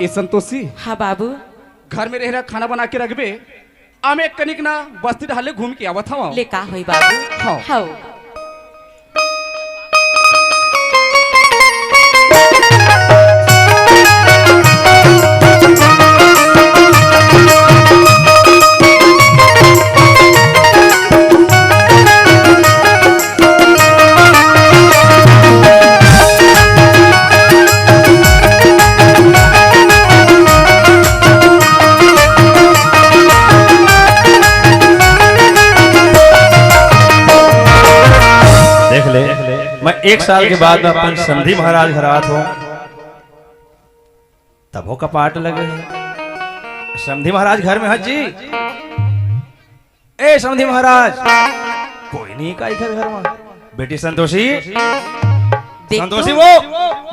ए संतोषी हाँ बाबू घर में रह खाना बना के रखबे आमे कनिक ना बस्ती ढाले घूम के आवत हवा ले का होई बाबू हाँ। हाँ मैं 1 साल के बाद में अपन समधी महाराज घर आत हूँ तब हो कपाट लगे हैं। समधी महाराज घर में है जी। ए समधी महाराज कोई नहीं का इधर घर में बेटी संतोषी संतोषी वो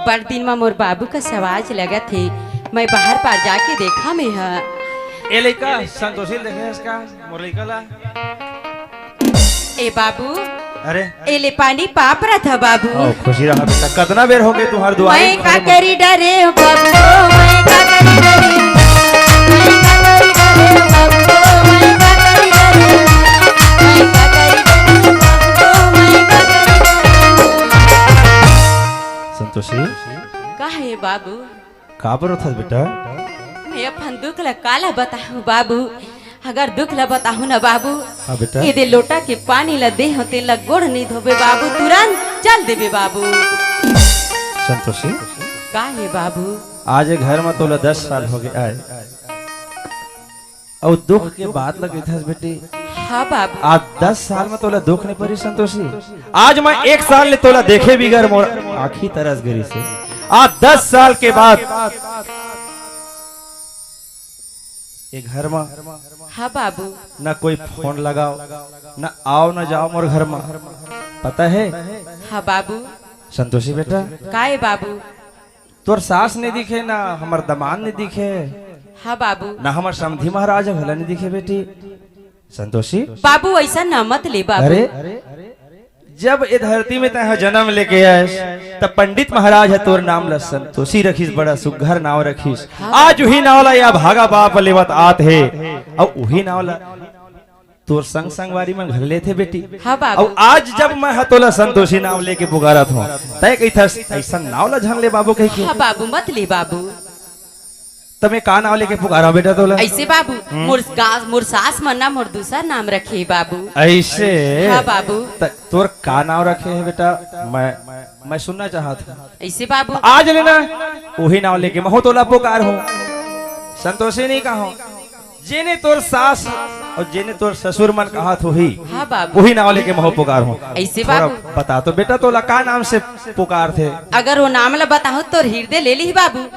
बड़ दिन में मोर बाबू का सवाज लगा थे मैं बाहर पार जाके देखा में है ए लड़का संतोषी देखे इसका मोर लड़का ला ए बाबू अरे ए ले पानी पाप रहा था बाबू खुशी रहा बेटा कितना बेर हो गए तुम्हारे दुआ मैं का करी डरे हो बाबू मैं का करी डरे मैं का करी डरे बाबू मैं का करी डरे मैं का करी डरे बाबू मैं का करी संतोषी का है बाबू का पर था बेटा मैं अपन दुख ला काला बताऊं बाबू अगर दुख ला बताऊं ना बाबू हाँ बेटा ये दे लोटा के पानी ला दे होते ला गोड़ नहीं धोबे बाबू तुरंत चल देबे बाबू संतोषी का है बाबू आज घर में तो 10 साल हो गए आए और दुख के बाद लगे था बेटी हाँ बाबू आज 10 साल में तोला दुख नहीं पड़ी संतोषी आज मैं 1 साल ले तोला देखे बिगर मोर आखी तरस गरी से आज 10 साल के बाद ये घर में हाँ बाबू न कोई फोन लगाओ न आओ न जाओ मोर घर में पता है हाँ बाबू संतोषी बेटा का है बाबू तोर सास नहीं दिखे ना हमार दमाद नहीं दिखे हाँ बाबू ना हमार समधी महाराज भला नहीं दिखे बेटी संतोषी बाबू ऐसा ना मत ले बाबू अरे जब ये धरती में तय जन्म लेके आए तब पंडित महाराज है तोर नाम ला संतोषी रखीस बड़ा सुघर नाव रखीस आज वही नावला या भागा बाप लेवत आत है और वही नावला तोर संग संगवारी में घर ले थे बेटी हाँ बाबू और आज जब मैं हतोला संतोषी नाव लेके पुकारा था तय कही था ऐसा नावला झन ले बाबू कही के हाँ बाबू मत ले बाबू तमे का नाव लेके पुकारा बेटा तोला ऐसे बाबू मोर सास मन्ना मोर दूसरा नाम रखे बाबू ऐसे हाँ बाबू तोर का नाव रखे है बेटा मैं सुनना चाहता हूँ ऐसे बाबू आज लेना वही नाव लेके मैं हो तोला पुकार हूँ संतोषी नहीं कहा जेने तोर सास और जेने तोर ससुर मन कहा तो ही हाँ बाबू वही नाव लेके मैं पुकार हूँ ऐसे बाबू बता तो बेटा तोला का नाम से पुकार थे अगर वो नाम ला बताओ तो हृदय ले ली बाबू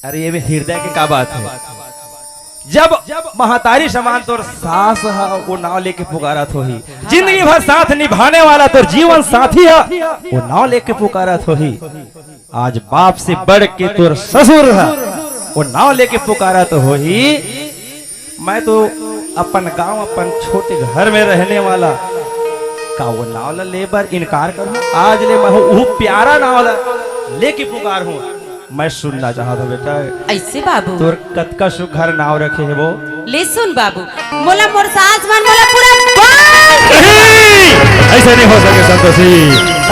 अरे ये भी हृदय की क्या बात है जब महतारी समान तोर सास है वो नाव लेके पुकारा तो ही जिंदगी भर साथ निभाने वाला तोर जीवन साथी है वो नाव लेके पुकारा तो ही आज बाप से बढ़ के तोर ससुर है वो नाव लेके पुकारा तो हो ही मैं तो अपन गांव अपन छोटे घर में रहने वाला का वो नाव ला लेबर इनकार करूं आज ले मैं वो प्यारा नाव ला लेके पुकार हूं मैं सुनना चाहता बेटा ऐसे बाबू तोर कत का सुघर नाव रखे है वो ले सुन बाबू मोला मोर सास मन मोला पूरा ऐसे नहीं हो सके संतोषी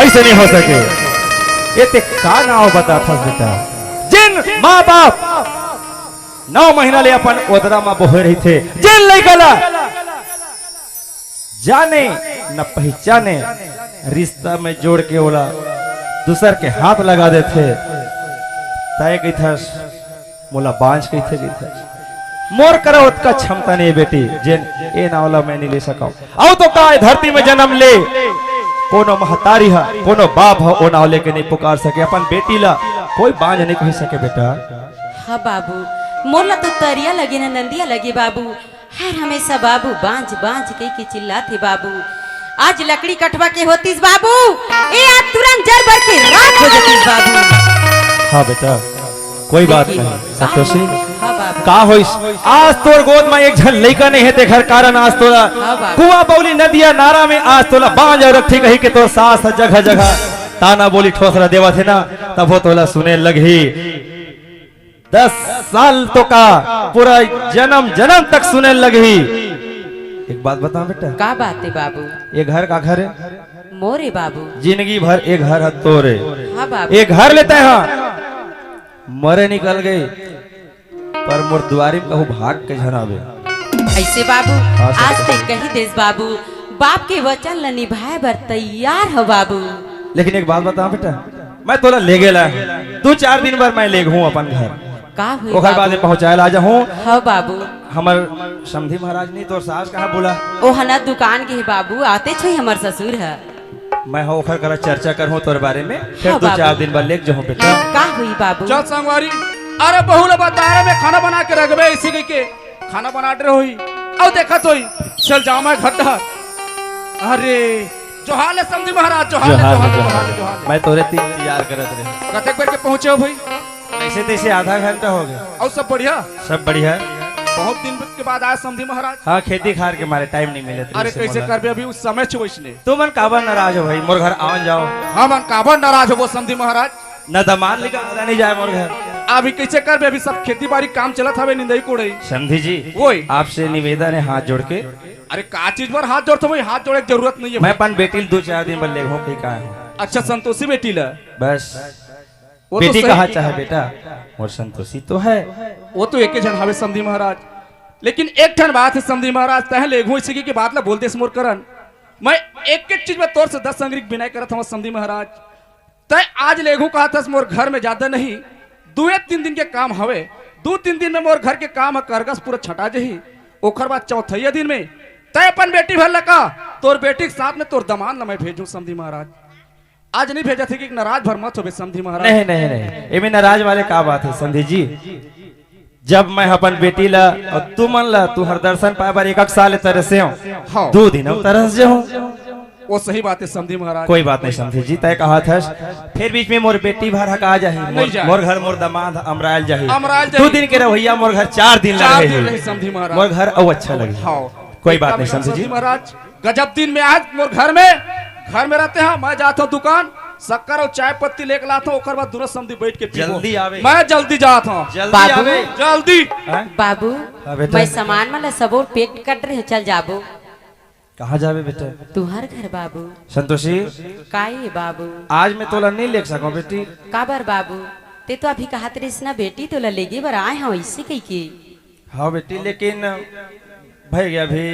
ऐसे नहीं हो सके ये ते का नाव बता था बेटा जिन माँ बाप 9 महीना ले अपन ओदरा में बोह रही थे जिन लइकला जाने न पहचाने रिश्ता में जोड़ के बोला दूसर के हाथ लगा देते तय कही था मोला बांझ कही थे मोर करो उसका क्षमता नहीं बेटी जिन ए नावला मैं नहीं ले सका आओ तो का धरती में जन्म ले कोनो महतारी है कोनो बाप है ओ नाव लेके नहीं पुकार सके अपन बेटी ला कोई बांझ नहीं कह सके बेटा हाँ बाबू मोला तो तरिया लगे ना नंदिया लगे बाबू हर हमेशा बाबू बांझ बांझ कह के चिल्लाते बाबू आज लकड़ी कटवा के होतीस बाबू ए आज तुरंत जर भर के राख हो जातीस बाबू हाँ बेटा कोई बात नहीं संतोषी हाँ बाबू का होइस आज तोर गोद में एक झन लइका नहीं है तेखर कारण आज तोला कुआ बौली नदिया नारा में आज तोला बांझ और रखी कही के तोर सास जगह जगह ताना बोली ठोसरा देवा थे ना तब वो तोला सुने लगी 10 साल तो का पूरा जन्म जन्म तक सुने लगी। एक बात बता बेटा, का बात है बाबू? ये घर का घर है, मोरे बाबू। जिंदगी भर एक घर है तोरे, हाँ बाबू। एक घर लेते हैं मरे निकल गए पर मोर दुआरी में कहूँ भाग के झनावे। ऐसे बाबू हाँ, सच आज तक कही देस बाबू, बाप के वचन ल निभाए बर तैयार हो बाबू। लेकिन एक बात बता बेटा, मैं तोला ले गेला 2-4 दिन बाद मैं ले हूँ अपन घर, का हुई ओकर बाद बाबू? पहुँचाए ला जाऊँ। हाँ बाबू। हमर समधी महाराज नहीं तो सास कहाँ बोला, ओ हना दुकान के है बाबू, आते छे हमर ससुर है। मैं हो ओखर कर चर्चा करहूँ तोर बारे में, फिर हाँ, 2-4 बाबू। दिन बाद ले जाऊँ बेटा। का हुई बाबू? चल संगवारी, अरे बहुल बता में खाना बना के रखबे, इसी के खाना बना रहे होई और देखत होई। चल जाओ मैं घर डहर। अरे जोहार समधी महाराज, जोहार जोहार। मैं तोरे 3 इंतजार करत रहे, कतेक बेर के पहुंचे हो भाई? ऐसे तैसे आधा घंटा हो गया। और सब बढ़िया? सब बढ़िया है। बहुत दिन के बाद आए समधी महाराज। हाँ खेती खार के मारे टाइम नहीं मिले। अरे कैसे करबे अभी उस समय छे वैसने। तू मन काबर नाराज हो भाई, मोर घर आवन जाओ। हम काबर नाराज हो वो समधी महाराज? न दमान लेकर नहीं जाए मोर घर। अभी कैसे करबे, अभी सब खेती बाड़ी काम चलत हवे, निंदई कोड़ई। समधी जी ओए आपसे निवेदन है हाथ जोड़ के, अरे का चीज पर हाथ जोड़ते भाई? हाथ जोड़े की जरूरत नहीं है मैं भाई। अपन बेटी 2-4 दिन बाद ले हूँ कहीं का है। अच्छा संतोषी बेटी ला, बस वो तो बेटी सही- कहा चाहे बेटा, और संतोषी तो है। वो तो एक जन हवे समधी महाराज। लेकिन एक ठन बात है समधी महाराज, तह लेघू इसी की बात ला बोलते मोर करन। मैं एक एक चीज में तोर से 10 अंग्रिक विनय करत हूँ समधी महाराज। तय आज लेघू कहा था मोर घर में ज्यादा नहीं, 2-3 दिन के काम हवे। 2-3 दिन में मोर घर के काम करगस पूरा छटा जही। ओखर बाद चौथैया दिन में तय अपन बेटी भर लका, तोर बेटी के साथ में तोर दमान ला मैं भेजू समधी महाराज। आज नहीं भेजा थे कि नाराज भर मत हो समधी महाराज। नहीं नहीं नहीं, एमे नाराज वाले का बात है समधी जी। जब मैं अपन बेटी ला और तू मन ला तू हर दर्शन पाए बार 1 साल तरसे हो, हाँ 2 दिन तरस जे हो। वो सही बात है समधी महाराज। कोई बात नहीं समझी जी, तय कहा था फिर बीच में मोर बेटी भर हका जाही, जाए। मोर घर मोर दमाद अमरायल जाही। अमरायल जाही। 2 दिन के रवैया मोर घर 4 दिन 4 लगे दिन है। रही समधी महाराज। मोर घर और अच्छा लगे। हाँ कोई बात नहीं समझी जी। महाराज गजब दिन में आज मोर घर में रहते हैं। मैं जाता हूँ दुकान, शक्कर और चाय पत्ती लेके लाता हूँ, ओकर बाद दूर समधी बैठ के पीबो। जल्दी आवे। मैं जल्दी जाता हूँ, जल्दी बाबू। आवे। जल्दी। हैं? बाबू हाँ बेटा। मैं सामान वाला सबोर पैक कर रहे, चल जाबो। कहाँ जावे बेटा? तुहर घर बाबू। संतोषी काहे बाबू? आज मैं तोला नहीं ले सकूं बेटी। काबर बाबू? ते तो अभी कहा तेरे ना बेटी तो लेगे बर आए हैं ऐसे कही के। हाँ बेटी, लेकिन भाई अभी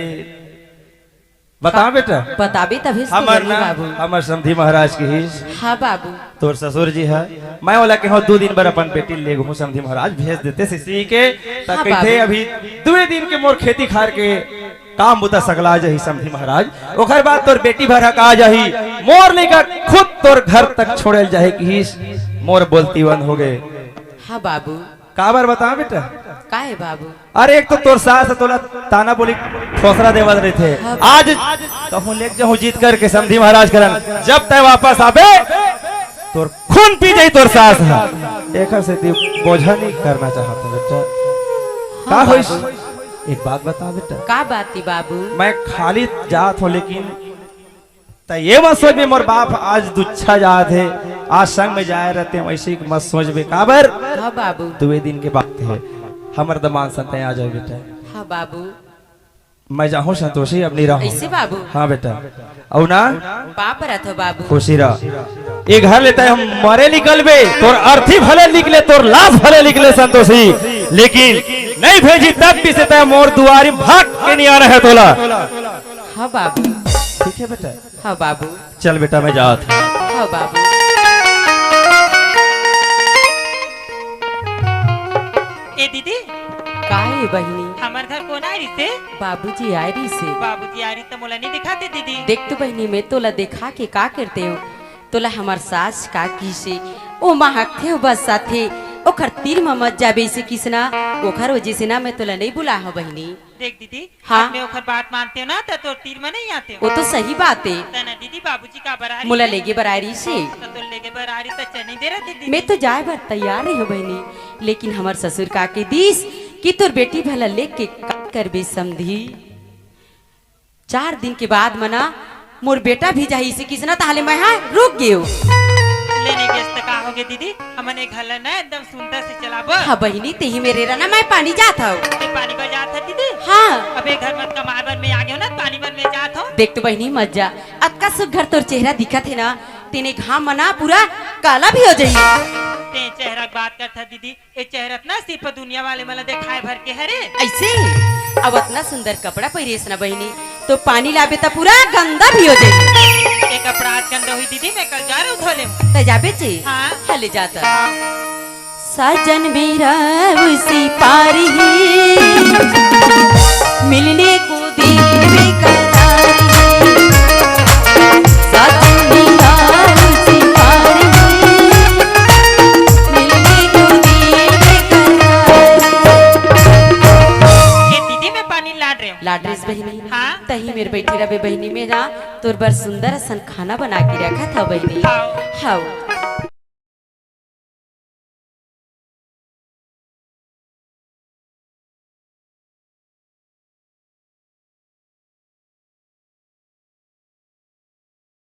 बता बेटा। बताबे तभी तो हमर बोली ना बाबू। हमर समधी महाराज की ही हाँ बाबू। तोर ससुर जी है, मैं बोला कि 2 दिन पर अपन बेटी ले घूम समधी महाराज भेज देते सिसी के, हाँ कहते बाबू। अभी 2 दिन के मोर खेती खार के काम बुता सकला जही समधी महाराज। ओकर बाद तोर बेटी भर हका जाही, मोर लेकर खुद तोर घर तक छोड़ल जाहे कि मोर बोलती बंद हो गए। हाँ बाबू। काबर बता बेटा? काहे बाबू? अरे एक तो तोर सास तोला ताना बोली ठोसरा देवत रहे थे, हाँ। आज कहूँ ले जाऊँ जीत करके समधी महाराज करन, जब तय वापस आबे तोर खून पी जाई तोर सास है। एक से ती बोझा नहीं करना चाहता बेटा। का हाँ होइस? बाबू। एक बात बता बेटा, का बात थी बाबू? मैं खाली जात हूँ लेकिन त ये मत सोच में मोर बाप आज दुच्छा जात है, आज संग में जाए रहते हैं, वैसे ही मत सोच बे। काबर? हाँ बाबू। 2 दिन के बात है, हमर दमान संते आ जाए बेटा। हाँ बाबू। मैं जाऊँ संतोषी अब नहीं रहूँ। ऐसे बाबू? हाँ बेटा। और ना पाप रथ हो बाबू। खुशी रह। ये घर लेता है हम मरे निकल बे, तोर अर्थी भले निकले, तोर लाश भले निकले संतोषी, लेकिन नहीं भेजी तब भी से तय मोर दुआरी भाग के नहीं आ रहा है तोला। हाँ बाबू। ठीक है बेटा। हाँ बाबू। चल बेटा मैं जात। हाँ बाबू। ए दीदी, काहे बहिनी? हमार घर कौन आई से? बाबूजी आए रही से। बाबूजी आ रही तो मोला नहीं दिखाते दीदी। देख तो बहिनी मैं तोला देखा के का करते हो, तोला हमार सास का की से ओ महकथे हो बस साथे ओखर तीर में मत जाबे से किसना ओखर वजह से ना मैं तोला नहीं बुला हो बहिनी। देख दीदी, हाँ? आप में ओखर बात मानते हो ना तो तीर में नहीं आते वो हो। तो सही बात है। तना दीदी बाबूजी का बरारी मुला लेगे बरारी से तो लेके बरारी तो चल नहीं दे रहे दीदी। मैं तो जाए भर तैयार ही हो बहिनी, लेकिन हमार ससुर का के दिस कि तोर बेटी भला लेके का करबे समधी। 4 दिन के बाद मना मोर बेटा भी जाही से किसना ताले मैं हाँ रुक गयो। लेने गेस तो का हो होगे दीदी हमने घर ना एकदम सुंदर से चलाबो। हाँ बहिनी ते ही मेरे रना मैं पानी जात हूँ। ये पानी पर जात है दीदी। हाँ अबे घर मत कमाए बर में आ गयो ना पानी बर में जात हो। देख तो बहिनी मत जा, अतका सुघर तोर चेहरा दिखत है ना, तेने घाम मना पूरा काला भी हो जाइए। ते चेहरा की बात करता दीदी, ये चेहरा ना सिर्फ दुनिया वाले मला दिखाए भर के हरे। ऐसे अब इतना सुंदर कपड़ा पहिरेस ना बहिनी तो पानी लाबे तो पूरा गंदा भी हो जाए। ये कपड़ा आज गंदा हुई दीदी, मैं कल जा रहा हूँ धोले। तो जाबे चे हाँ। हले जाता सजन मेरा उसी पार ही मिलने को दिल बेकरार है। सजन मेरा उसी पार ही मिलने को दिल बेकरार है। ये दीदी मैं पानी लाड रही हूँ। लाड्रेस बहिनी हाँ। तही मेरे बैठी रहे बहिनी में ना तोर बर सुंदर सन खाना बना के रखा था बहिनी। हाँ। हाँ